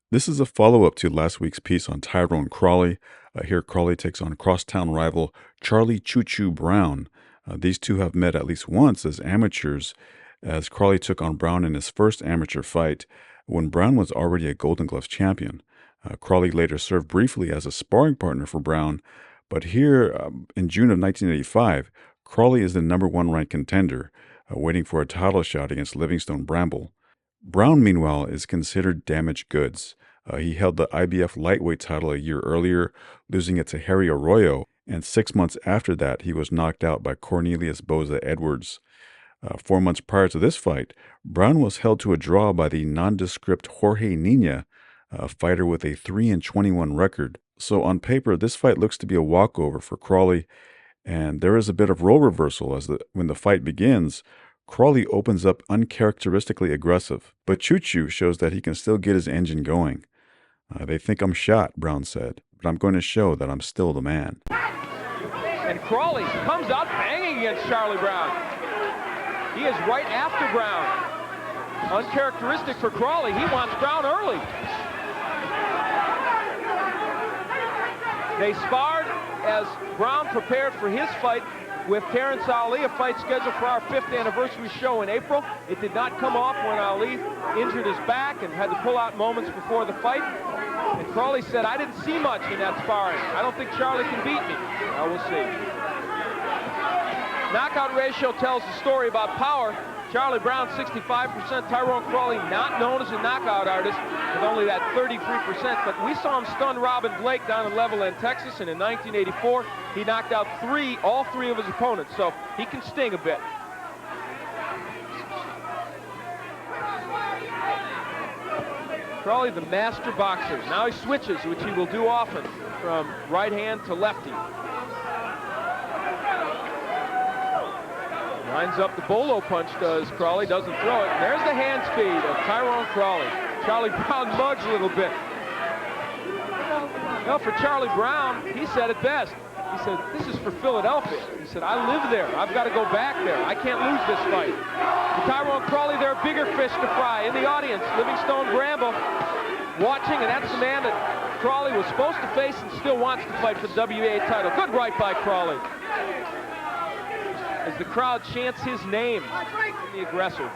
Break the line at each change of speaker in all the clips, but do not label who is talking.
This is a follow-up to last week's piece on Tyrone Crawley. Here, Crawley takes on crosstown rival Charlie Choo Choo Brown. These two have met at least once as amateurs, as Crawley took on Brown in his first amateur fight when Brown was already a Golden Gloves champion. Crawley later served briefly as a sparring partner for Brown, but here in June of 1985, Crawley is the number one ranked contender, waiting for a title shot against Livingstone Bramble. Brown, meanwhile, is considered damaged goods. He held the IBF lightweight title a year earlier, losing it to Harry Arroyo, and 6 months after that, he was knocked out by Cornelius Boza Edwards. 4 months prior to this fight, Brown was held to a draw by the nondescript Jorge Nina, a fighter with a 3-21 record. So on paper, this fight looks to be a walkover for Crawley, and there is a bit of role reversal as when the fight begins. Crawley opens up uncharacteristically aggressive, but Choo Choo shows that he can still get his engine going. They think I'm shot, Brown said, but I'm going to show that I'm still the man.
And Crawley comes out banging against Charlie Brown. He is right after Brown. Uncharacteristic for Crawley. He wants Brown early. They sparred as Brown prepared for his fight with Terrence Ali, a fight scheduled for our 5th anniversary show in April. It did not come off when Ali injured his back and had to pull out moments before the fight. And Crawley said, I didn't see much in that sparring. I don't think Charlie can beat me. Now we'll see. Knockout ratio tells the story about power. Charlie Brown, 65%. Tyrone Crawley, not known as a knockout artist, with only that 33%. But we saw him stun Robin Blake down in Levelland, Texas, and in 1984, he knocked out all three of his opponents. So he can sting a bit. Crawley, the master boxer. Now he switches, which he will do often, from right hand to lefty. Lines up the bolo punch, does Crawley, doesn't throw it. And there's the hand speed of Tyrone Crawley. Charlie Brown mugs a little bit. Well, for Charlie Brown, he said it best. He said, this is for Philadelphia. He said, I live there. I've got to go back there. I can't lose this fight. For Tyrone Crawley, there are bigger fish to fry. In the audience, Livingstone Bramble watching, and that's the man that Crawley was supposed to face and still wants to fight for the WBA title. Good right by Crawley, as the crowd chants his name, the aggressor.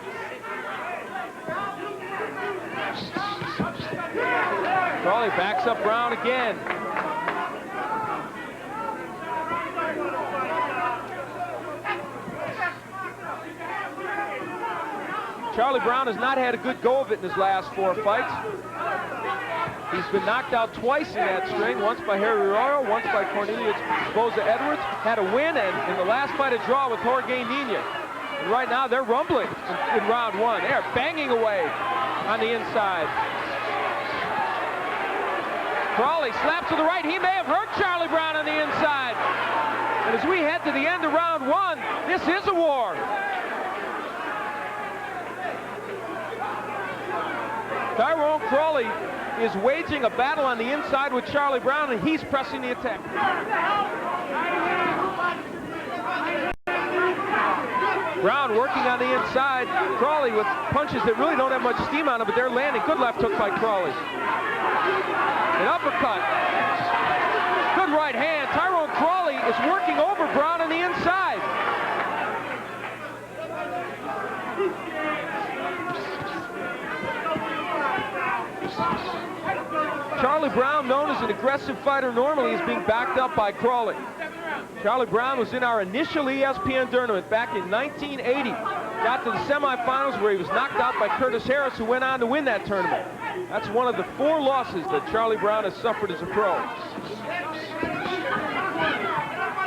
Crawley backs up Brown again. Charlie Brown has not had a good go of it in his last 4 fights. He's been knocked out twice in that string, once by Harry Arroyo, once by Cornelius Boza Edwards. Had a win, and in the last fight, a draw with Jorge Nina. And right now, they're rumbling in round 1. They're banging away on the inside. Crawley slaps to the right. He may have hurt Charlie Brown on the inside. And as we head to the end of round 1, this is a war. Tyrone Crawley is waging a battle on the inside with Charlie Brown, and he's pressing the attack. Brown working on the inside. Crawley with punches that really don't have much steam on them, but they're landing. Good left hook by Crawley. An uppercut. Good right hand. Tyrone Crawley is working over Brown on the inside. Charlie Brown, known as an aggressive fighter normally, is being backed up by Crawley. Charlie Brown was in our initial ESPN tournament back in 1980. Got to the semifinals where he was knocked out by Curtis Harris, who went on to win that tournament. That's one of the 4 losses that Charlie Brown has suffered as a pro.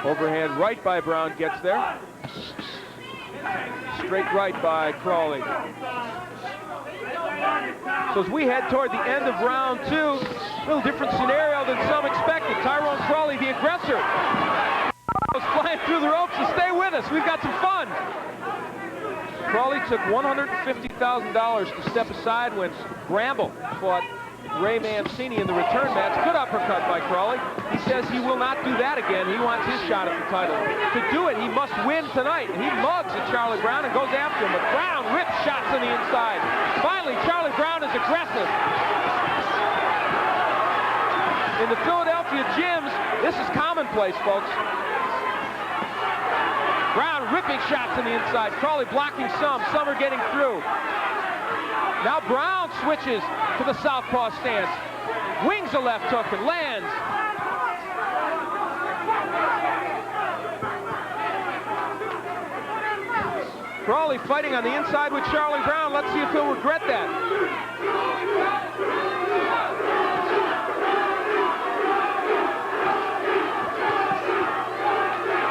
Overhand right by Brown gets there. Straight right by Crawley. So as we head toward the end of round 2, a little different scenario than some expected. Tyrone Crawley, the aggressor, was flying through the ropes. So stay with us. We've got some fun. Crawley took $150,000 to step aside when Bramble fought Ray Mancini in the return match. Good uppercut by Crawley. He says he will not do that again. He wants his shot at the title. To do it, he must win tonight. And he mugs at Charlie Brown and goes after him. But Brown rips shots on the inside. Finally, Charlie Brown is aggressive. In the Philadelphia gyms, this is commonplace, folks. Brown ripping shots on the inside. Crawley blocking some. Some are getting through. Now Brown switches to the southpaw stance. Wings a left hook and lands. Crawley fighting on the inside with Charlie Brown. Let's see if he'll regret that.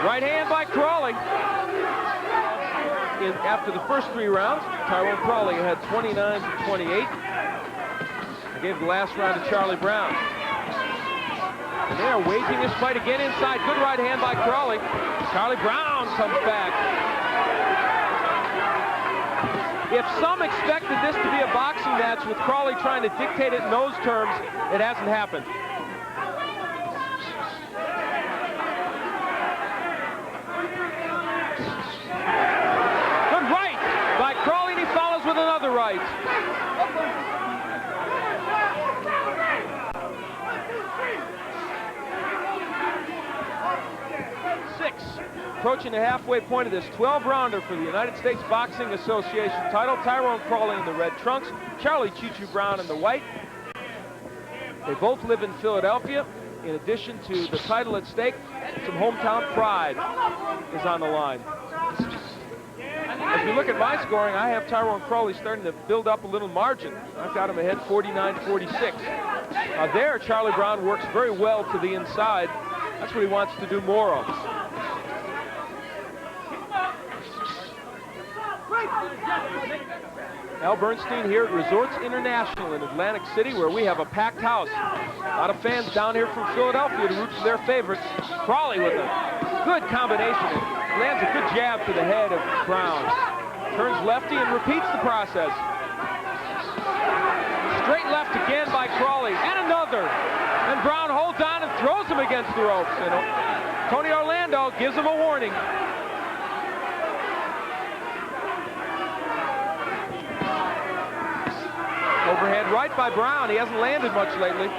Right hand by Crawley. After the first 3 rounds, Tyrone Crawley had 29-28. I gave the last round to Charlie Brown. And they are waging this fight again inside. Good right hand by Crawley. Charlie Brown comes back. If some expected this to be a boxing match with Crawley trying to dictate it in those terms, it hasn't happened. Good right by Crawley, and he follows with another right. Approaching the halfway point of this 12-rounder for the United States Boxing Association title. Tyrone Crawley in the red trunks, Charlie Choo Choo Brown in the white. They both live in Philadelphia. In addition to the title at stake, some hometown pride is on the line. As we look at my scoring, I have Tyrone Crawley starting to build up a little margin. I've got him ahead 49-46. There, Charlie Brown works very well to the inside. That's what he wants to do more of. Al Bernstein here at Resorts International in Atlantic City, where we have a packed house. A lot of fans down here from Philadelphia to root for their favorites. Crawley with a good combination. Lands a good jab to the head of Brown. Turns lefty and repeats the process. Straight left again by Crawley, and another. And Brown holds on and throws him against the ropes. And Tony Orlando gives him a warning. Overhead right by Brown. He hasn't landed much lately.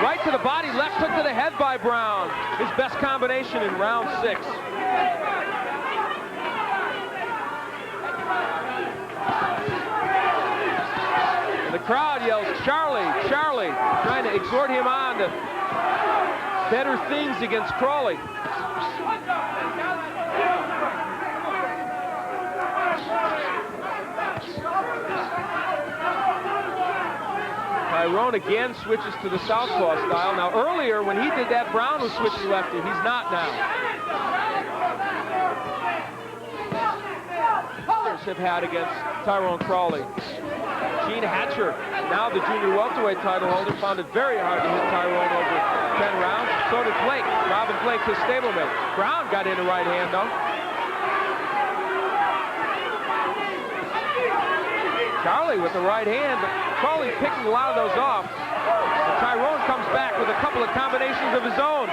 Right to the body, left hook to the head by Brown. His best combination in round 6. And the crowd yells, Charlie, Charlie, trying to exhort him on to better things against Crawley. Tyrone again switches to the southpaw style. Now earlier when he did that, Brown was switching lefty. He's not now. Others have had against Tyrone Crawley. Gene Hatcher, now the junior welterweight title holder, found it very hard to hit Tyrone over 10 rounds. So did Blake, Robin Blake, his stablemate. Brown got in a right hand though. Charlie with the right hand, but Crawley picking a lot of those off. And Tyrone comes back with a couple of combinations of his own.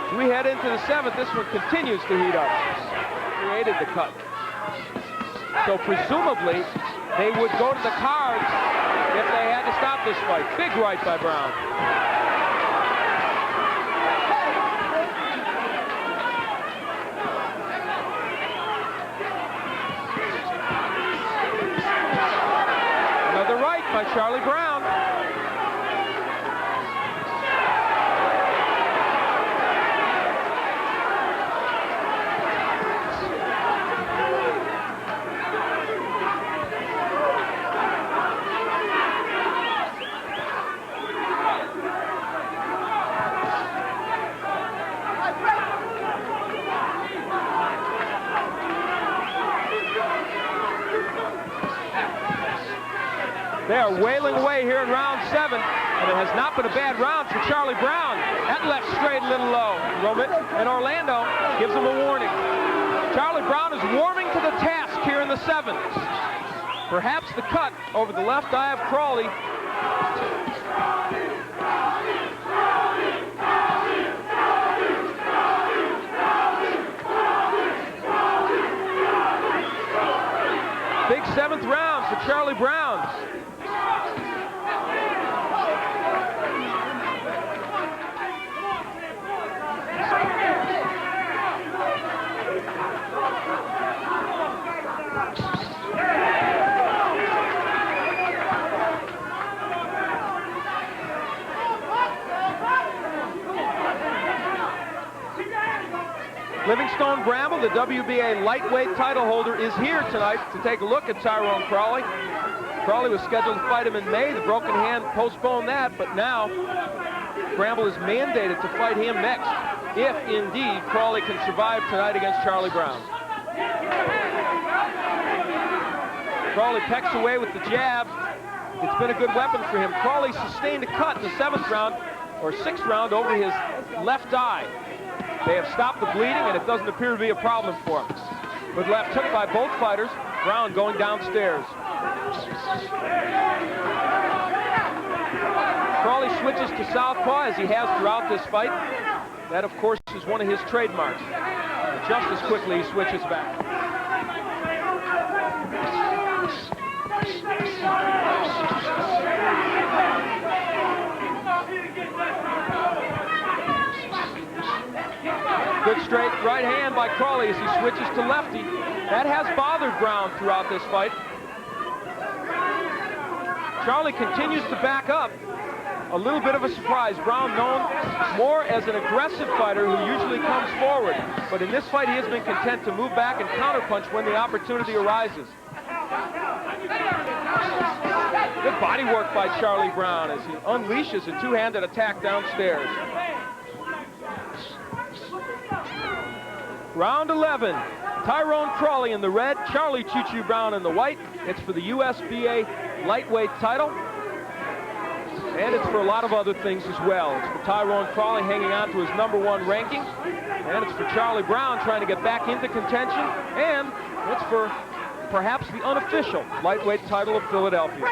As we head into the 7th, this one continues to heat up. Created the cut. So presumably, they would go to the cards if they had to stop this fight. Big right by Brown. By Charlie Brown. They are wailing away here in round 7, and it has not been a bad round for Charlie Brown. That left straight a little low. And Orlando gives him a warning. Charlie Brown is warming to the task here in the 7th. Perhaps the cut over the left eye of Crawley. Big 7th round for Charlie Brown. Livingstone Bramble, the WBA lightweight title holder, is here tonight to take a look at Tyrone Crawley. Crawley was scheduled to fight him in May. The broken hand postponed that, but now Bramble is mandated to fight him next, if indeed Crawley can survive tonight against Charlie Brown. Crawley pecks away with the jab. It's been a good weapon for him. Crawley sustained a cut in the 7th round, or 6th round, over his left eye. They have stopped the bleeding, and it doesn't appear to be a problem for him. Good left hook by both fighters. Brown going downstairs. Crawley switches to southpaw, as he has throughout this fight. That, of course, is one of his trademarks. And just as quickly, he switches back. Good straight right hand by Crawley as he switches to lefty. That has bothered Brown throughout this fight. Charlie continues to back up. A little bit of a surprise. Brown known more as an aggressive fighter who usually comes forward. But in this fight, he has been content to move back and counterpunch when the opportunity arises. Good body work by Charlie Brown as he unleashes a two-handed attack downstairs. Round 11, Tyrone Crawley in the red, Charlie Choo Choo Brown in the white. It's for the USBA lightweight title. And it's for a lot of other things as well. It's for Tyrone Crawley hanging on to his #1 ranking. And it's for Charlie Brown trying to get back into contention. And it's for perhaps the unofficial lightweight title of Philadelphia.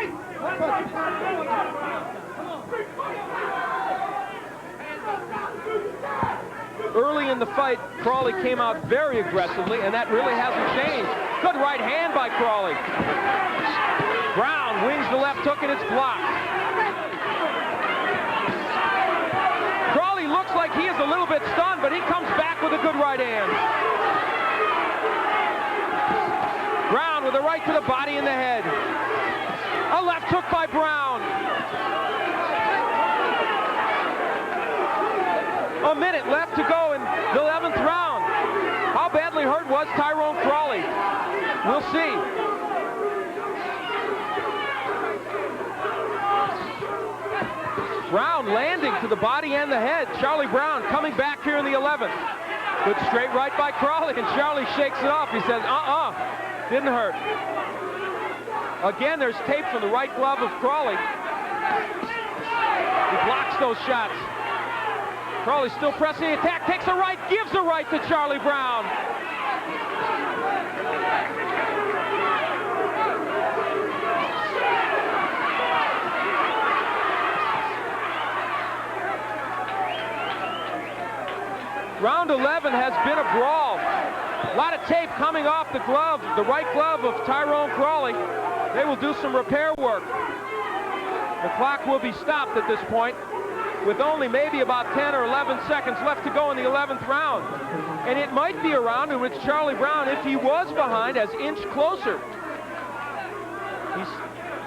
Early in the fight, Crawley came out very aggressively, and that really hasn't changed. Good right hand by Crawley. Brown wings the left hook, and it's blocked. Crawley looks like he is a little bit stunned, but he comes back with a good right hand. Brown with a right to the body and the head. A left hook by Brown. A minute left to go in the 11th round. How badly hurt was Tyrone Crawley? We'll see. Brown landing to the body and the head. Charlie Brown coming back here in the 11th. Good straight right by Crawley, and Charlie shakes it off. He says, didn't hurt. Again, there's tape from the right glove of Crawley. He blocks those shots. Crawley still pressing the attack, takes a right, gives a right to Charlie Brown. Round 11 has been a brawl. A lot of tape coming off the glove, the right glove of Tyrone Crawley. They will do some repair work. The clock will be stopped at this point, with only maybe about 10 or 11 seconds left to go in the 11th round. And it might be a round in which Charlie Brown, if he was behind, has inched closer.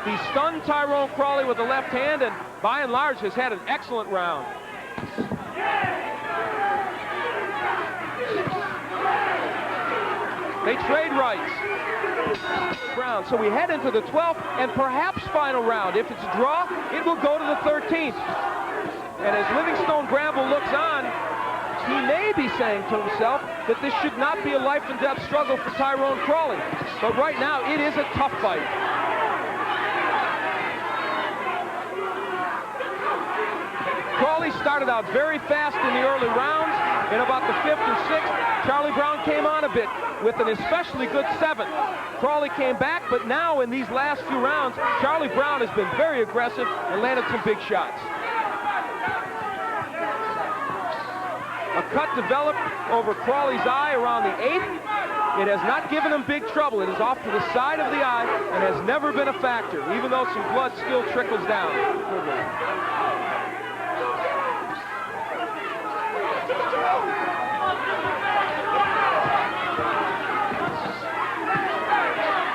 He stunned Tyrone Crawley with the left hand, and by and large has had an excellent round. They trade rights. Brown. So we head into the 12th and perhaps final round. If it's a draw, it will go to the 13th. And as Livingstone Bramble looks on, he may be saying to himself that this should not be a life and death struggle for Tyrone Crawley. But right now, it is a tough fight. Crawley started out very fast in the early rounds. In about the 5th or 6th, Charlie Brown came on a bit with an especially good 7th. Crawley came back, but now in these last few rounds, Charlie Brown has been very aggressive and landed some big shots. A cut developed over Crawley's eye around the 8th. It has not given him big trouble. It is off to the side of the eye and has never been a factor, even though some blood still trickles down.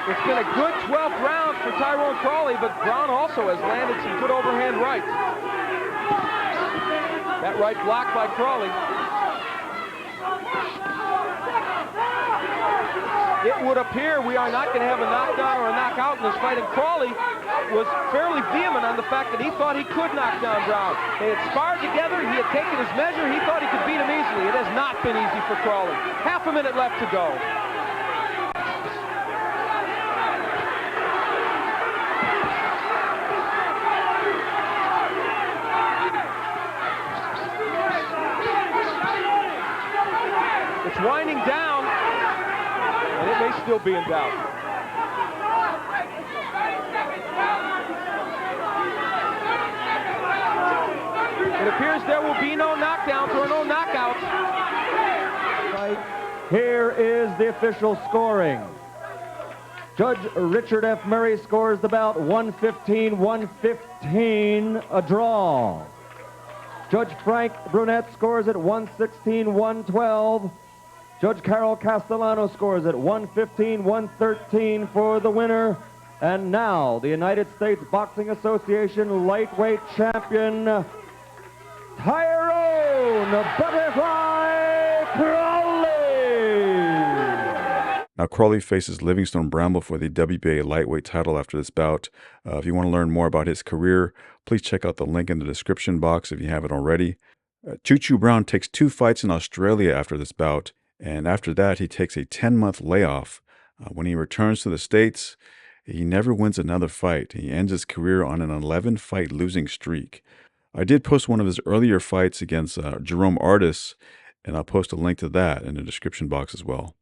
It's been a good 12th round for Tyrone Crawley, but Brown also has landed some good overhand rights. That right blocked by Crawley. It would appear we are not going to have a knockdown or a knockout in this fight, and Crawley was fairly vehement on the fact that he thought he could knock down Brown. They had sparred together, he had taken his measure, he thought he could beat him easily. It has not been easy for Crawley. Half a minute left to go. It's winding down, and it may still be in doubt. It appears there will be no knockdowns or no knockouts.
Here is the official scoring. Judge Richard F. Murray scores the bout 115-115, a draw. Judge Frank Brunette scores at 116-112. Judge Carol Castellano scores at 115-113 for the winner. And now, the United States Boxing Association lightweight champion, Tyrone Butterfly Crawley.
Now, Crawley faces Livingstone Bramble for the WBA lightweight title after this bout. If you want to learn more about his career, please check out the link in the description box if you haven't already. Choo Choo Brown takes 2 fights in Australia after this bout, and after that, he takes a 10-month layoff. When he returns to the States, he never wins another fight. He ends his career on an 11-fight losing streak. I did post one of his earlier fights against Jerome Artis, and I'll post a link to that in the description box as well.